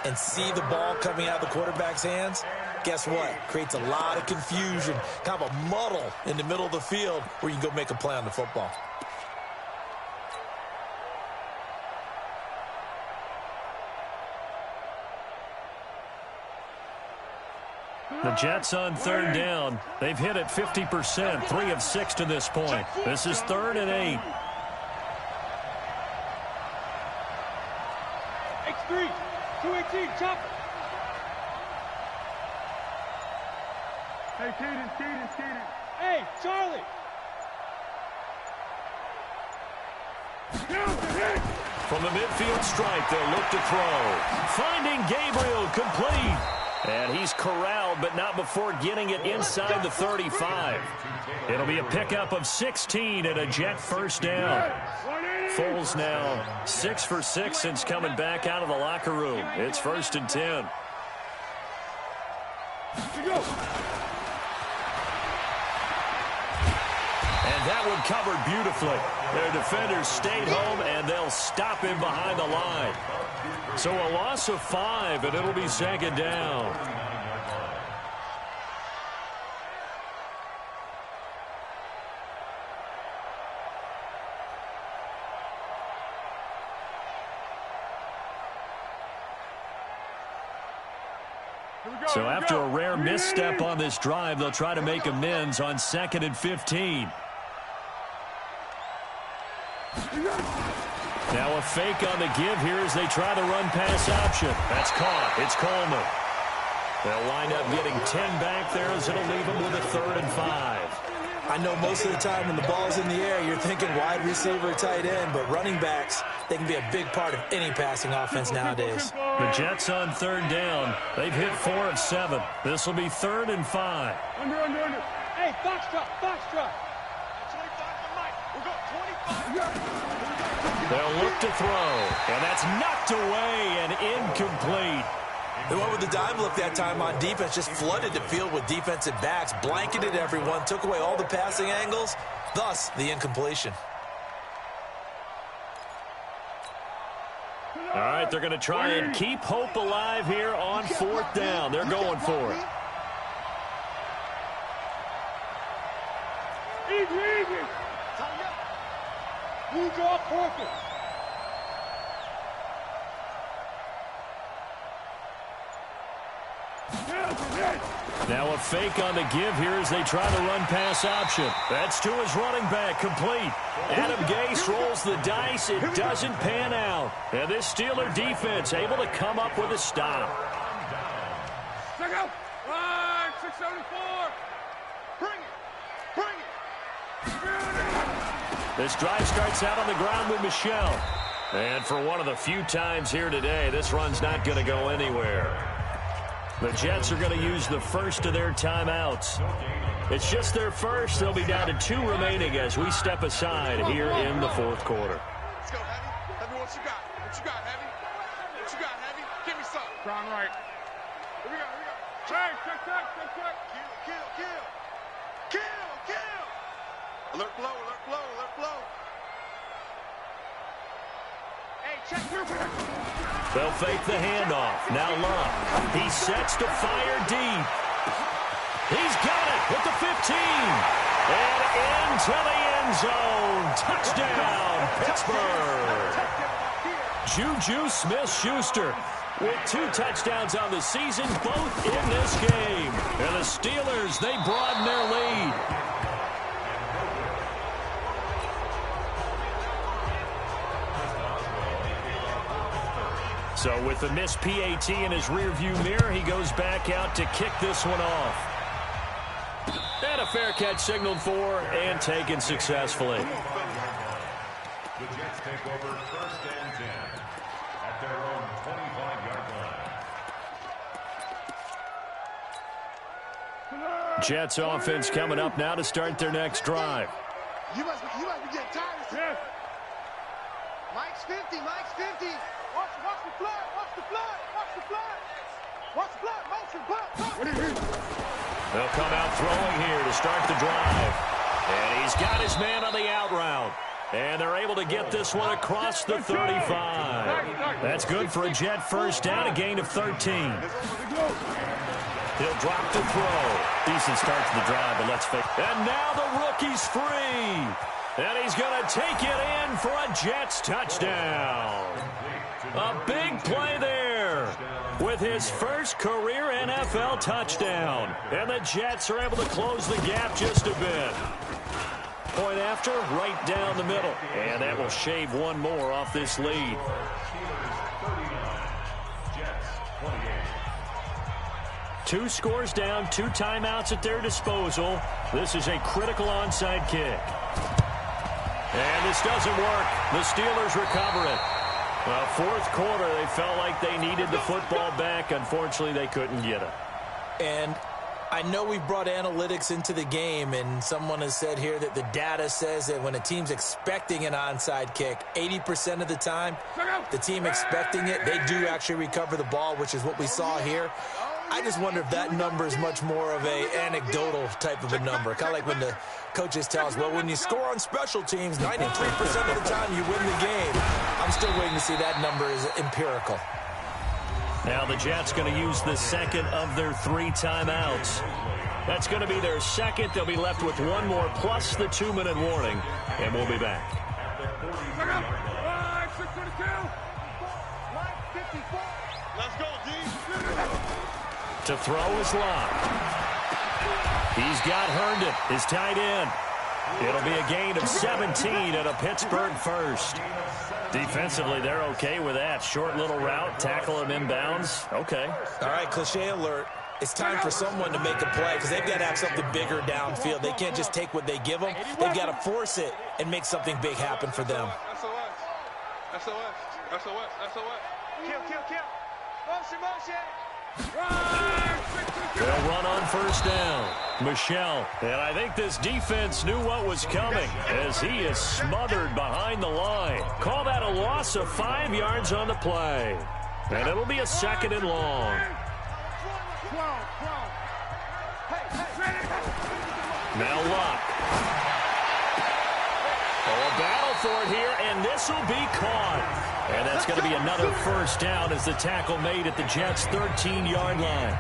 and see the ball coming out of the quarterback's hands, guess what? Creates a lot of confusion, kind of a muddle in the middle of the field where you can go make a play on the football. The Jets on third down. They've hit it 50%, 3 of 6 to this point. This is 3rd and 8. X3, 218, chop. Hey, Kaden. Hey, Charlie. From the midfield stripe, they'll look to throw. Finding Gabriel, complete. And he's corralled, but not before getting it inside the 35. It'll be a pickup of 16 and a Jet first down. Foles now 6 for 6 since coming back out of the locker room. It's 1st and 10. And that one covered beautifully. Their defenders stayed home, and they'll stop him behind the line. So a loss of 5, and it'll be 2nd down. So after a rare misstep on this drive, they'll try to make amends on 2nd and 15. Now a fake on the give here as they try the run-pass option. That's caught. It's Coleman. They'll wind up getting 10 back there as it'll leave them with a 3rd and 5. I know most of the time when the ball's in the air, you're thinking wide receiver, tight end, but running backs, they can be a big part of any passing offense nowadays. The Jets on 3rd down. They've hit 4 of 7. This will be 3rd and 5. Under. Hey, Foxtrot. 25 to Mike. We'll go 25. They'll look to throw, and that's knocked away and incomplete. They went with the dive look that time on defense, just flooded the field with defensive backs, blanketed everyone, took away all the passing angles, thus the incompletion. All right, they're going to try and keep hope alive here on 4th down. They're going for it. Easy. You draw perfect. Now a fake on the give here as they try the run-pass option. That's to his running back, complete. Adam Gase rolls the dice. It doesn't pan out. And this Steeler defense able to come up with a stop. Check out. 674. Bring it. This drive starts out on the ground with Michelle. And for one of the few times here today, this run's not going to go anywhere. The Jets are going to use the first of their timeouts. It's just their first. They'll be down to 2 remaining as we step aside here in the 4th quarter. Let's go, Heavy. Heavy, what you got? Heavy? What you got, Heavy? Give me something. Strong right. Here we go. Check. Kill. Alert blow. Hey, check your back. They'll fake the handoff. Now Love. He sets to fire deep. He's got it at the 15. And into the end zone. Touchdown, Pittsburgh. Juju Smith-Schuster with 2 touchdowns on the season, both in this game. And the Steelers, they broaden their lead. So with the missed PAT in his rearview mirror, he goes back out to kick this one off. And a fair catch signaled for and taken successfully. The Jets take over 1st and 10 at their own 25-yard line. Jets offense coming up now to start their next drive. You must be getting tired of this. Mike's 50. Watch the flood. Motion. They'll come out throwing here to start the drive. And he's got his man on the out route. And they're able to get this one across the 35. That's good for a Jet first down, a gain of 13. He'll drop to throw. Decent start to the drive, but let's face it. And now the rookie's free. And he's going to take it in for a Jets touchdown. A big play there with his first career NFL touchdown. And the Jets are able to close the gap just a bit. Point after, right down the middle. And that will shave one more off this lead. Two scores down, 2 timeouts at their disposal. This is a critical onside kick. And this doesn't work. The Steelers recover it. Fourth quarter, they felt like they needed the football back. Unfortunately, they couldn't get it. And I know we brought analytics into the game, and someone has said here that the data says that when a team's expecting an onside kick, 80% of the time, the team expecting it, they do actually recover the ball, which is what we saw here. I just wonder if that number is much more of a anecdotal type of a number. Kind of like when the coaches tell us, well, when you score on special teams, 93% of the time you win the game. I'm still waiting to see that number is empirical. Now the Jets going to use the second of their 3 timeouts. That's going to be their second. They'll be left with one more plus the 2-minute warning, and we'll be back. Let's go, D. To throw is locked. He's got Herndon, his tight end. It'll be a gain of 17 and a Pittsburgh first. Defensively, they're okay with that. Short little route, tackle him inbounds. Okay. All right, cliche alert. It's time for someone to make a play because they've got to have something bigger downfield. They can't just take what they give them. They've got to force it and make something big happen for them. SOS. SOS. SOS. SOS. Kill. Motion. They'll run on first down. Michelle. And I think this defense knew what was coming as he is smothered behind the line. Call that a loss of 5 yards on the play. And it'll be a second and long. Now Luck. A battle for it here, and this will be caught. And that's going to be another first down as the tackle made at the Jets' 13-yard line.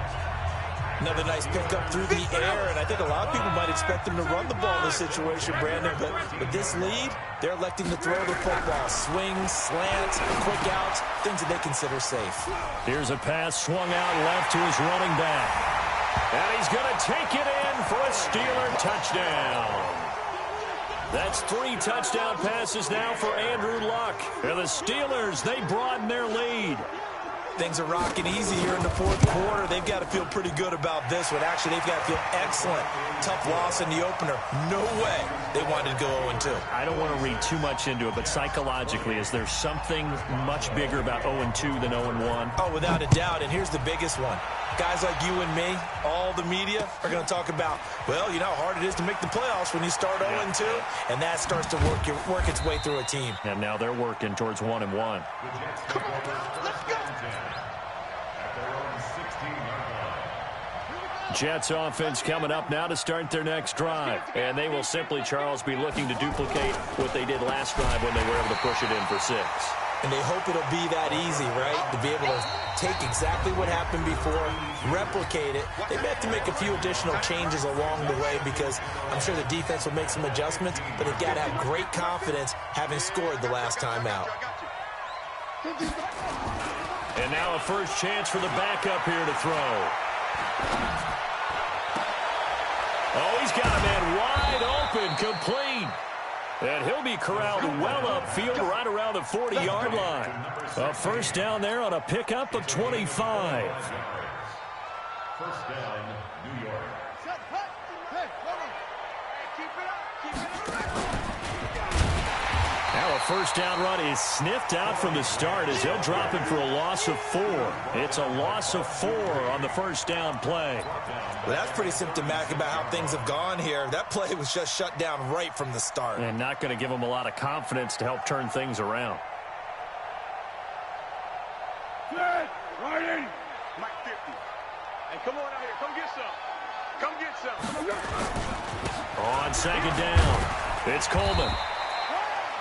Another nice pickup through the air, and I think a lot of people might expect them to run the ball in this situation, Brandon, but with this lead, they're electing to throw the football. Swings, slants, quick outs, things that they consider safe. Here's a pass swung out left to his running back. And he's going to take it in for a Steeler touchdown. That's 3 touchdown passes now for Andrew Luck. And the Steelers, they broaden their lead. Things are rocking easy here in the fourth quarter. They've got to feel pretty good about this one. Actually, they've got to feel excellent. Tough loss in the opener. No way they wanted to go 0-2. I don't want to read too much into it, but psychologically, is there something much bigger about 0-2 than 0-1? Oh, without a doubt, and here's the biggest one. Guys like you and me, all the media, are going to talk about, well, you know how hard it is to make the playoffs when you start 0-2, and that starts to work its way through a team. And now they're working towards 1-1. Come on, let's go. Jets offense coming up now to start their next drive. And they will simply, Charles, be looking to duplicate what they did last drive when they were able to push it in for 6. And they hope it'll be that easy, right? To be able to take exactly what happened before, replicate it. They may have to make a few additional changes along the way because I'm sure the defense will make some adjustments, but they've got to have great confidence having scored the last time out. And now a first chance for the backup here to throw. Oh, he's got a man wide open, complete. And he'll be corralled well upfield right around the 40-yard line. A first down there on a pickup of 25. First down, New York. Now a first down run is sniffed out from the start as he'll drop him for a loss of 4. It's a loss of 4 on the first down play. Well, that's pretty symptomatic about how things have gone here. That play was just shut down right from the start. And not going to give him a lot of confidence to help turn things around. Right in. Mike 50. Hey, come on out here. Come get some. Come get some. On second down, it's Coleman.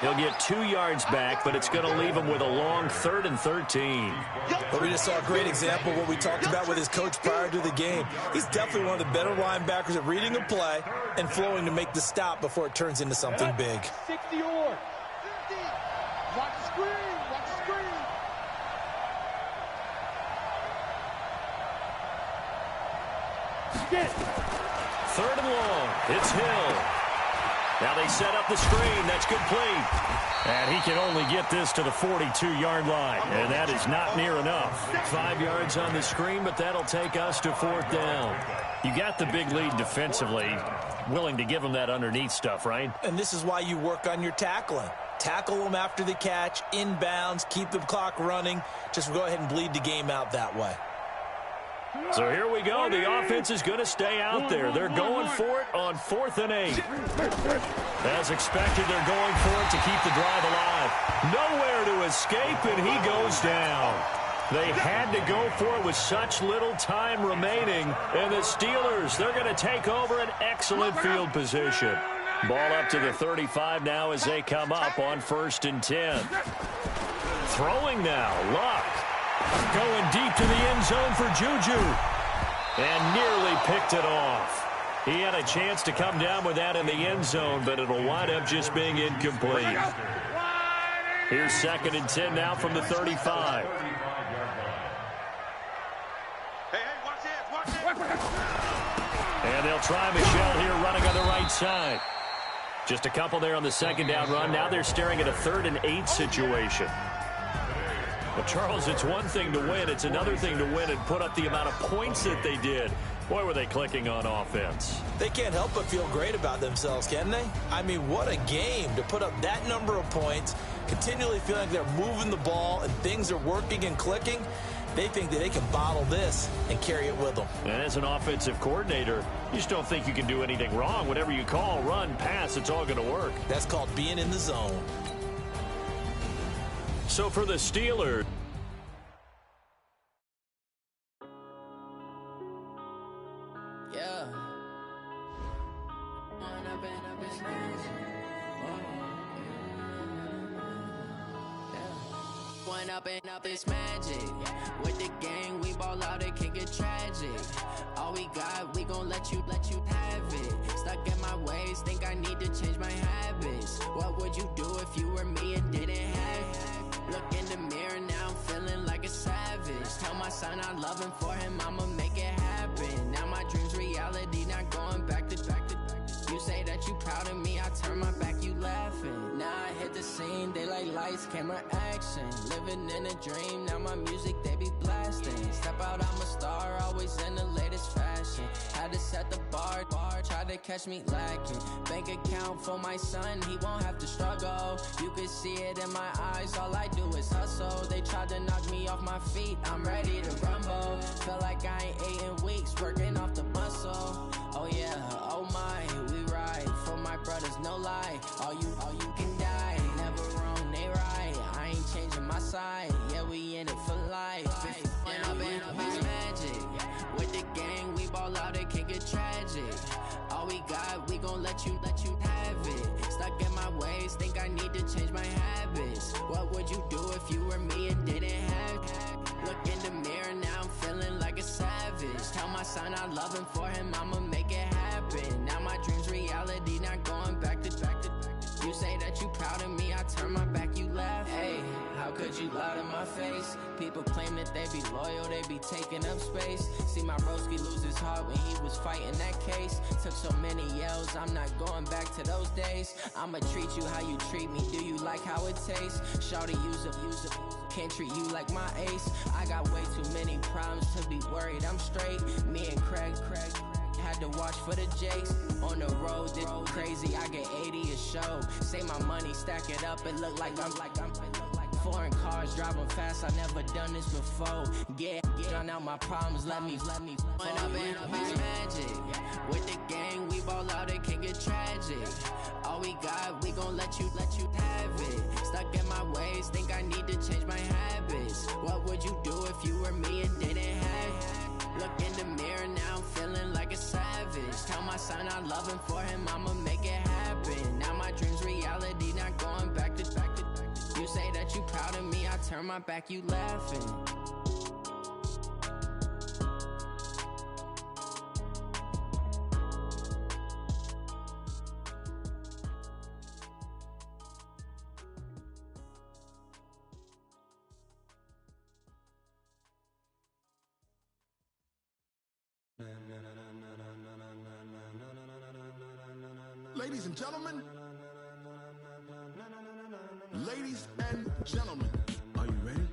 He'll get 2 yards back, but it's going to leave him with a long 3rd and 13. But we just saw a great example of what we talked about with his coach prior to the game. He's definitely one of the better linebackers at reading a play and flowing to make the stop before it turns into something big. 60 or 50. Watch the screen. Watch the screen. Get. 3rd and long. It's Hill. Now they set up the screen. That's complete. And he can only get this to the 42-yard line. And that is not near enough. 5 yards on the screen, but that'll take us to 4th down. You got the big lead defensively. Willing to give him that underneath stuff, right? And this is why you work on your tackling. Tackle them after the catch, inbounds, keep the clock running. Just go ahead and bleed the game out that way. So here we go. The offense is going to stay out there. They're going for it on 4th and 8. As expected, they're going for it to keep the drive alive. Nowhere to escape, and he goes down. They had to go for it with such little time remaining. And the Steelers, they're going to take over an excellent field position. Ball up to the 35 now as they come up on 1st and 10. Throwing now, Luck. Going deep to the end zone for Juju. And nearly picked it off. He had a chance to come down with that in the end zone, but it'll wind up just being incomplete. Here's 2nd and 10 now from the 35. And they'll try Michelle here running on the right side. Just a couple there on the 2nd down run. Now they're staring at a 3rd and 8 situation. Well, Charles, it's one thing to win. It's another thing to win and put up the amount of points that they did. Boy, were they clicking on offense. They can't help but feel great about themselves, can they? I mean, what a game to put up that number of points, continually feeling like they're moving the ball and things are working and clicking. They think that they can bottle this and carry it with them. And as an offensive coordinator, you just don't think you can do anything wrong. Whatever you call, run, pass, it's all going to work. That's called being in the zone. So for the Steelers, yeah. One up and up is magic. With the gang, we ball out, it can get tragic. All we got, we gon' let you have it. Stuck in my ways, think I need to change my habits. What would you do if you were me and didn't have it? Look in the mirror, now I'm feeling like a savage. Tell my son I love him, for him I'ma make it happen. Now my dream's reality, not going back to. You say that you proud of me, I turn my back, you laughing. Now I hit the scene, they like lights, camera, action. Living in a dream, now my music, they be blasting. Step out, I'm a star, always in the latest fashion. Had to set the bar, try to catch me lacking. Bank account for my son, he won't have to struggle. You can see it in my eyes, all I do is hustle. They tried to knock me off my feet, I'm ready to rumble. Feel like I ain't ate in weeks, working off the muscle. Oh yeah, oh my, we ride for my brothers, no lie. All you can die, never wrong, they right. I ain't changing my side, yeah, we in it for life. When up and up is magic. With the gang, we ball out, it can get tragic. All we got, we gon' let you have it. Stuck in my ways, think I need to change my habits. What would you do if you were me and didn't have it? Look in the mirror, now I'm feeling like a savage. Tell my son I love him, for him I'ma make it happen. Now my dream's reality, not going back to. You say that you proud of me, I turn my back, you laugh. Hey, how could you lie to my face? People claim that they be loyal, they be taking up space. See my broski lose his heart when he was fighting that case. Took so many yells, I'm not going back to those days. I'ma treat you how you treat me, do you like how it tastes? Shawty, use up, can't treat you like my ace. I got way too many problems to be worried, I'm straight. Me and Craig had to watch for the Jakes. On the road, this crazy, I get 80 a show. Say my money, stack it up, it look like I'm foreign cars, driving fast, I never done this before. Get on out my problems, let me When up and up is magic. With the gang, we ball out, it can get tragic. All we got, we gon' let you have it. Stuck in my ways, think I need to change my habits. What would you do if you were me and didn't have it? Look in the mirror, now I'm feeling like a savage. Tell my son I love him, for him I'ma make it happen. Now my dream's reality, not going back to. turn my back, you laughing. Ladies and gentlemen, ladies and gentlemen, are you ready?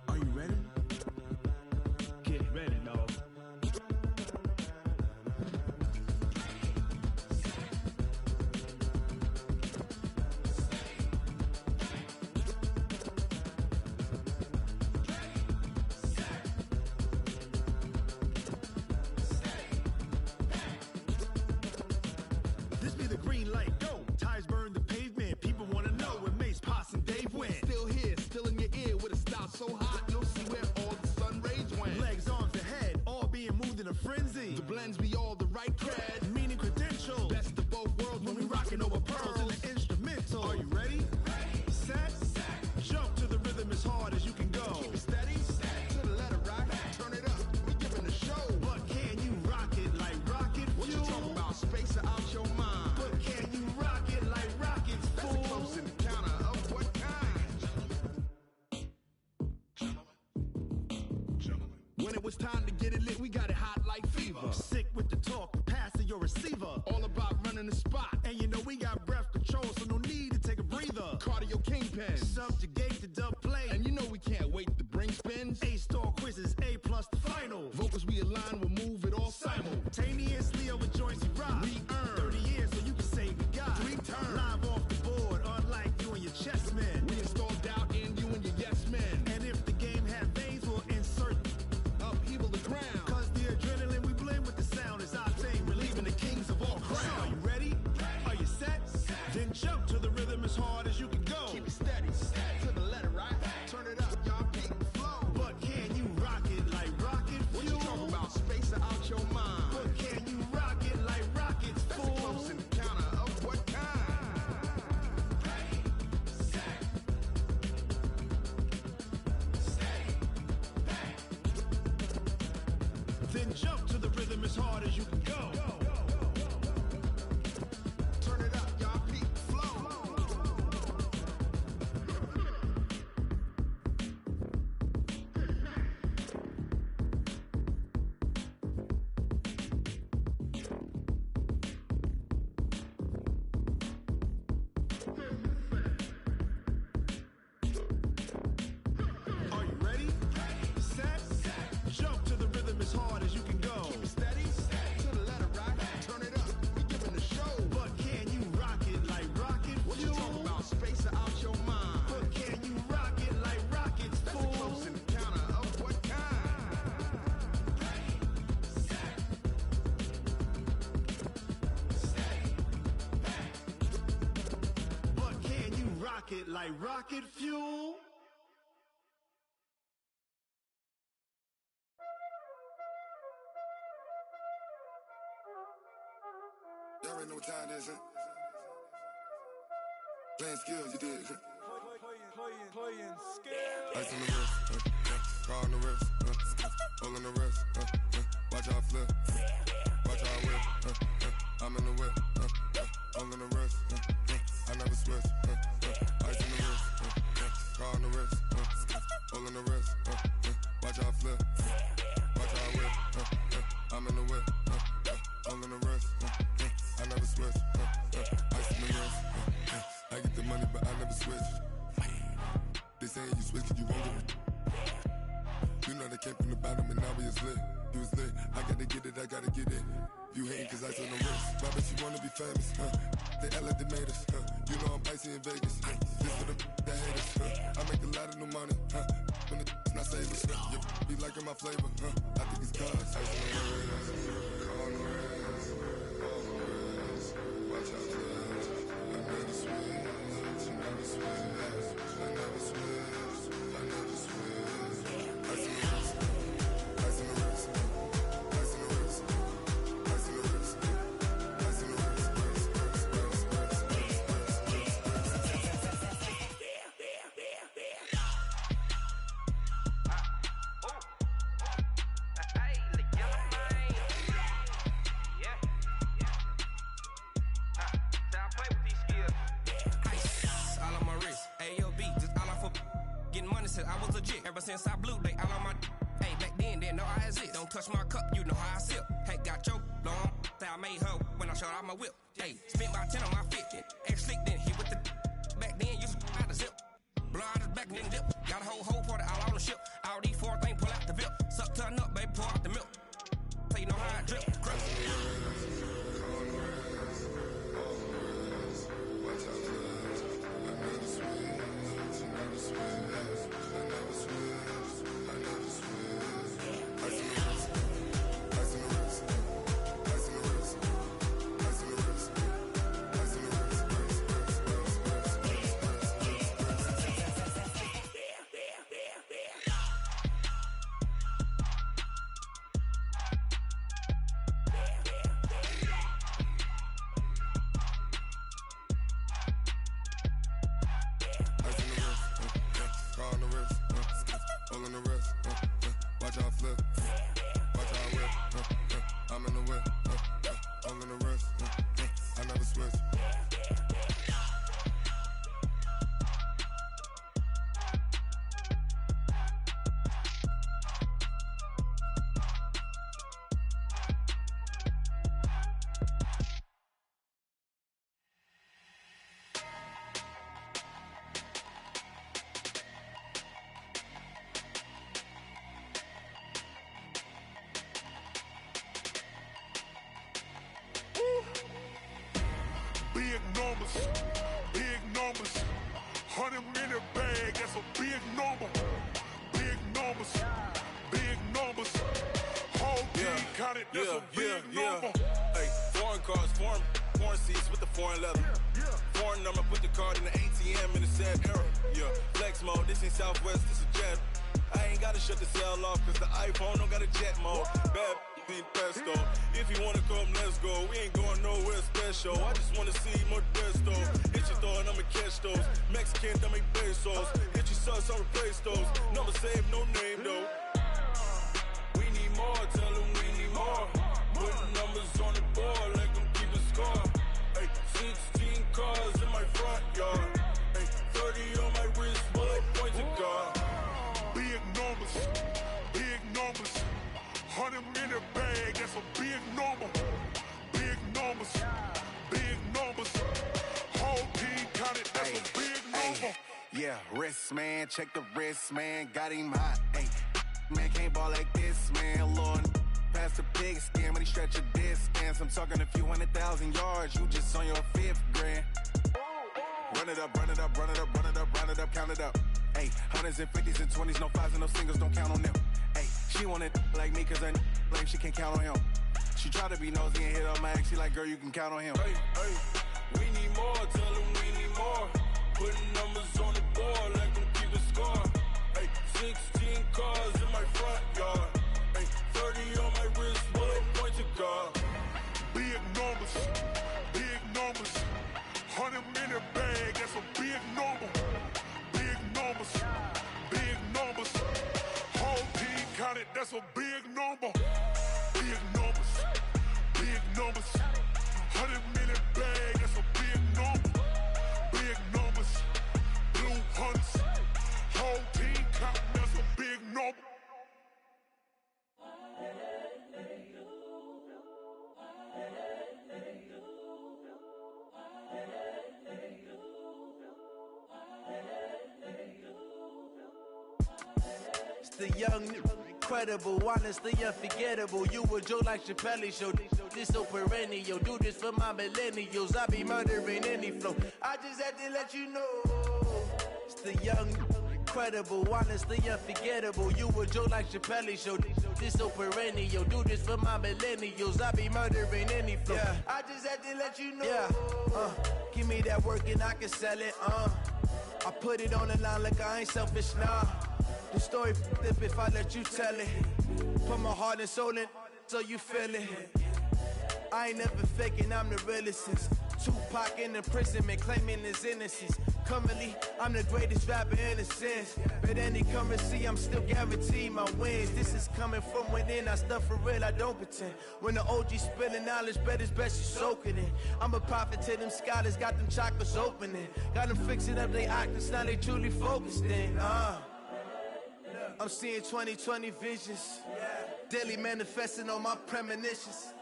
Are you ready? Get ready, dog. This be the green light, go. Tires burn the pavement. People wanna know where Mace, Potts, and Dave went. Still here, still in your ear with a style so hot, you'll see where all the sun rays went. Legs, arms, and head, all being moved in a frenzy. The blends be all the right cred, meaning credentials. Best of both worlds when we rockin' over pearls in the instrumental. Are you ready? Set, jump to the rhythm as hard as you can go. Keep it steady, to the letter right. Turn it up, we giving a show. But can you rock it like rocket fuel? What you talking about? Space out your mind. But can you rock it like rockets, fool? That's a close encounter of what kind? Gentlemen. When it was time to get it lit, we got it hot like fever. Sick with the talk, passing your receiver. All about running the spot. And you know we got breath control, so no need to take a breather. Cardio kingpin, subjugate the dub play. And you know we can't wait to bring spins. A-star quizzes, A+ the final. Vocals we align, we'll move it all simultaneously over joints we rock. We earn 30 years so you can say we got 3 turns. Live off the board, unlike you and your chess men. We install doubt in you and your yes men. And if the game had veins, we'll insert upheaval the ground. Cause the adrenaline we blend with the sound is our thing, relieving the kings of all crowns. Are you ready? Are you set? Then jump to the rhythm as hard as you can go. Keep it steady, to the letter right. Turn it up, y'all beat the flow. But can you rock it like rocket fuel? What you talking about? Space out your mind. But can you rock it like rockets, fool? That's a close encounter of what kind? Then jump to the rhythm as hard as you can go. Turn it up, y'all beat the flow. Are you ready? Set, jump to the rhythm as hard as you can go. Keep it steady, to the letter right. Turn it up, we giving the show. But can you rock it like rocket fuel? What you talking about? Space out your mind. But can you rock it like rockets, fool? That's a close encounter of what kind? But can you rock it like rocket fuel? Y'all already know what time it is, huh? Playing skills, you did, huh? Playing scared. Ice on the wrist, car on the wrist, hole on the wrist, watch how I flip, watch how I whip, I'm in the whip, hole on the wrist, I never switch, ice on the wrist, car on the wrist, hole on the wrist, watch how I flip, watch how I whip, I'm in the whip, hole on the wrist, I never switch, ice on the wrist, I get the money but I never switch. They saying you switch cause you won't get it. You know they came from the bottom and now we is lit. You was lit, I gotta get it, I gotta get it. You hating cause ice on the wrist. Why bet you wanna be famous, huh? They act like they made us, huh? You know I'm icy in Vegas, This for the that hate us, I make a lot of new money, When the not savers, You be liking my flavor, I think it's cause ice on the wrist, on the wrist, on the wrist. Watch out, twist. I never switch, I never switch. I never switch, I never switch. Ice on the wrist, ice on the wrist, ice on the wrist, ice on the wrist, ice on the wrist, ever since I blew, they all on my hey, back then, didn't know I exist. Don't touch my cup, you know how I sip. Hey, got your long, say I made her when I showed out my whip. Hey, spent my 10 on my 50. Ex-slick, then hit with the back then, used to out the zip. Blow out his back, then dip. Got a whole party all on the ship. All these 4 things, pull out the VIP. Suck, turn up, baby, pour out the milk. So you know how I drip. Big numbers, 100-minute bag, that's a big number. Big numbers, whole team counted, that's a big number. Hey, foreign cars, foreign seats with the foreign leather. Foreign number, put the card in the ATM in the sad era. Yeah, flex mode, this ain't Southwest, this is jet. I ain't gotta shut the cell off, cause the iPhone don't got a jet mode. Bad need pesto. If you wanna come, let's go. We ain't going nowhere special. I just wanna see more desto. Hit your throw and I'ma catch those. Mexican, I make pesos. Hit your sus, I'll replace those. Number saved, no name though. We need more, tell them we need more. Putting numbers on the board, let them keep a score. Hey, 16 cars in my front yard. Hey, 30 on my wrist, bullet point to God. Big numbers, 100-minute bag, that's a big number. Big numbers, whole team counted, that's a big number. Yeah, wrist man, check the wrist man, got him hot. Ay, man can't ball like this, man. Lord, past the big skin, when he stretch a distance. I'm talking a few 100,000 yards, you just on your 5th grand. Run it up, count it up. Ay, 100s and 50s and 20s, no 5s and no singles, don't count on them. Ay, she want it like me, cause her lame, she can't count on him. She try to be nosy and hit on my ex, she like, girl, you can count on him. Hey, we need more, tell them we need more. Putting numbers on the board, let them keep a score. Hey, 16 cars in my front yard. Hey, 30 on my wrist, bullet point to God. Big numbers, 100-minute bag, that's a big number. Big numbers, whole team counted, that's a big number. Big numbers, 100-minute bag, that's a big number. Big numbers, blue hunts, whole team counting, that's a big number. It's the young, incredible, honestly unforgettable. You a Joe like Chappelle show. This so perennial. Do this for my millennials. I be murdering any flow. I just had to let you know. It's the young, incredible, honestly unforgettable. You a Joe like Chappelle show. This so perennial. Do this for my millennials. I be murdering any flow. Yeah. I just had to let you know. Yeah. Give me that work and I can sell it. I put it on the line like I ain't selfish, nah. The story flip if I let you tell it. Put my heart and soul in so you feel it. I ain't never faking, I'm the realest since Tupac in imprisonment, claiming his innocence. Currently, I'm the greatest rapper in a sense. But any currency, I'm still guaranteed my wins. This is coming from within, I stuff for real, I don't pretend. When the OG spilling knowledge, bet it's best you soak it in. I'm a prophet to them scholars, got them chakras opening. Got them fixing up they octaves, now they truly focused in. I'm seeing 2020 visions. Daily manifesting on my premonitions.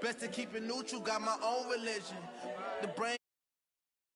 Best to keep it neutral, got my own religion. The brain